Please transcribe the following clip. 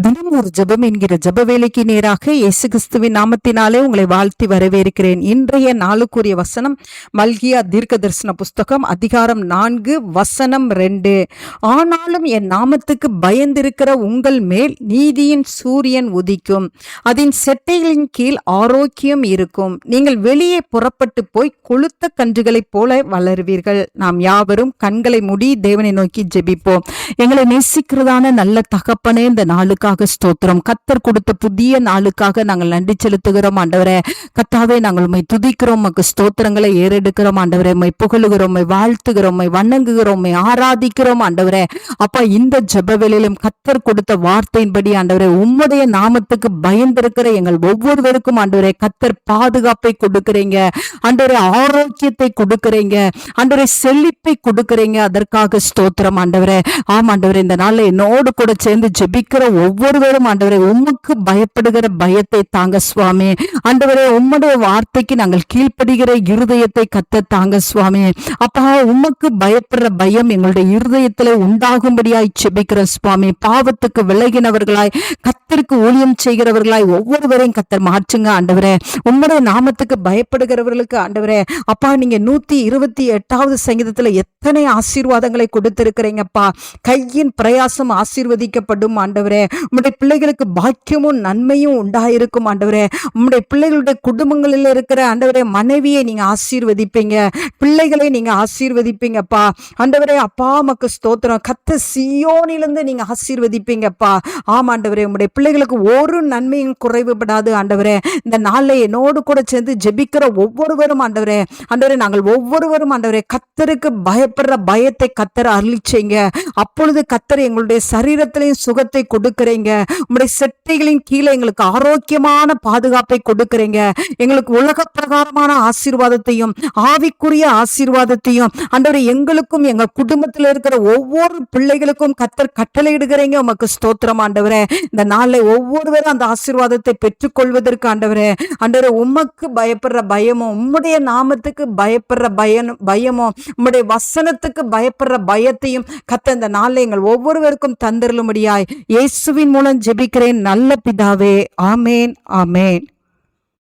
தினம் ஒரு ஜெபம் என்கிற ஜெப வேலைக்கு நேராக இயேசு கிறிஸ்துவின் நாமத்தினாலே உங்களை வாழ்த்தி வரவேற்கிறேன். இன்றைய நாளுக்குரிய வசனம் மல்கியா தீர்க்க தரிசன புஸ்தகம் அதிகாரம் 4 வசனம் 2. ஆனாலும் என் நாமத்துக்கு பயந்திருக்கிற உங்கள் மேல் நீதியின் சூரியன் உதிக்கும், அதன் செட்டைகளின் கீழ் ஆரோக்கியம் இருக்கும். நீங்கள் வெளியே புறப்பட்டு போய் கொழுத்த கன்றுகளைப் போல வளருவீர்கள். நாம் யாவரும் கண்களை மூடி தேவனை நோக்கி ஜெபிப்போம். எங்களை நேசிக்கிறதான நல்ல தகப்பனே, இந்த நாளுக்காக ஸ்தோத்திரம். கர்த்தர் கொடுத்த புதிய நாளுக்காக நாங்கள் நன்றி செலுத்துகிறோம் ஆண்டவரே. கர்த்தாவே, நாங்கள் உம்மை துதிக்கிறோம், உமக்கு ஸ்தோத்திரங்களை ஏறெடுக்கிறோம் ஆண்டவரே. உம்மை புகழுகிறோம், உம்மை வாழ்த்துகிறோம், உம்மை வணங்குகிறோம், உம்மை ஆராதிக்கிறோம் ஆண்டவரே. அப்பா, இந்த ஜெப வேளையிலும் கர்த்தர் கொடுத்த வார்த்தையின்படி ஆண்டவரே, உம்முடைய நாமத்துக்கு பயந்திருக்கிற எங்கள் ஒவ்வொருவருக்கும் ஆண்டவரே கர்த்தர் பாதுகாப்பை கொடுக்கிறீங்க ஆண்டவரே, ஆரோக்கியத்தை கொடுக்கிறீங்க ஆண்டவரே, செழிப்பை கொடுக்கிறீங்க. அதற்காக ஸ்தோத்திரம் ஆண்டவரே. ஆம் ஆண்டவரே, இந்த நாள்ல என்னோடு கூட சேர்ந்து ஜெபிக்கிற ஒவ்வொருவரும் ஆண்டவரே உமக்கு பயப்படுகிற பயத்தை தாங்க சுவாமி. ஆண்டவரே, உம்முடைய வார்த்தைக்கு நாங்கள் கீழ்ப்படுகிற இருதயத்தை கத்த தாங்க சுவாமி. அப்பா, உமக்கு பயப்படுற பயம் எங்களுடைய இருதயத்திலே உண்டாகும்படியாய் ஜெபிக்கிற சுவாமி. பாவத்துக்கு விலகினவர்களாய், கர்த்தருக்கு ஊழியம் செய்கிறவர்களாய் ஒவ்வொருவரையும் கர்த்தர் மாற்றுங்க ஆண்டவரே. உம்முடைய நாமத்துக்கு பயப்படுகிறவர்களுக்கு ஆண்டவரே, அப்பா, நீங்க 128வது சங்கீதத்துல எத்தனை ஆசீர்வாதங்களை கொடுத்திருக்கிறீங்கப்பா. கையின் பிரயாசம் ஆசீர்வதிக்கப்படும் ஆண்டவரே. உம்முடைய பிள்ளைகளுக்கு பாக்கியமும் நன்மையும் உண்டாயிருக்கும் ஆண்டவரே. உம்முடைய பிள்ளைகளுடைய குடும்பங்களில் இருக்கிற ஆண்டவரே மனைவியை நீங்க ஆசீர்வதிப்பீங்க, பிள்ளைகளை நீங்க ஆசீர்வதிப்பீங்கப்பா ஆண்டவரே. அப்பா, மக்கு ஸ்தோத்திரம். கர்த்தர் சீயோனிலிருந்து நீங்க ஆசீர்வதிப்பீங்கப்பா. ஆமா ஆண்டவரே, உம்முடைய பிள்ளைகளுக்கு ஒரு நன்மையும் குறைவுபடாது ஆண்டவரே. இந்த நாளை என்னோடு கூட சேர்ந்து ஜெபிக்கிற ஒவ்வொருவரும் ஆண்டவரே, ஆண்டவரே, நாங்கள் ஒவ்வொருவரும் ஆண்டவரே கர்த்தருக்கு பயப்படுற பயத்தை கர்த்தர் அருளி செய்யுங்க. அப்பொழுது கர்த்தர் எங்களுடைய சரீரத்திலையும் சுகத்தை கொடுக்கிறீங்க. உம்முடைய செட்டைகளின் கீழே எங்களுக்கு ஆரோக்கியமான பாதுகாப்பை கொடுக்கிறீங்க. எங்களுக்கு உலக பிரகாரமான ஆசீர்வாதத்தையும் ஆவிக்குரிய ஆசீர்வாதத்தையும் ஆண்டவரே எங்களுக்கும் எங்க குடும்பத்தில் இருக்கிற ஒவ்வொரு பிள்ளைகளுக்கும் கர்த்தர் கட்டளையிடுகிறீங்க. உமக்கு ஸ்தோத்திரம் ஆண்டவரே. இந்த நாளை ஒவ்வொருவரும் அந்த ஆசீர்வாதத்தை பெற்றுக்கொள்வதற்கு ஆண்டவரே, ஆண்டவரே, உமக்கு பயப்படுற பயமும், உம்முடைய நாமத்துக்கு பயப்படுற பயமும், உம்முடைய வசனத்துக்கு பயப்படுற பயத்தையும் கர்த்தர் இந்த நாளை எங்கள் ஒவ்வொருவருக்கும் தந்தருளும்படியாய் இயேசுவின் மூலம் ஜெபிக்கிறேன் நல்ல பிதாவே. ஆமேன், ஆமேன்.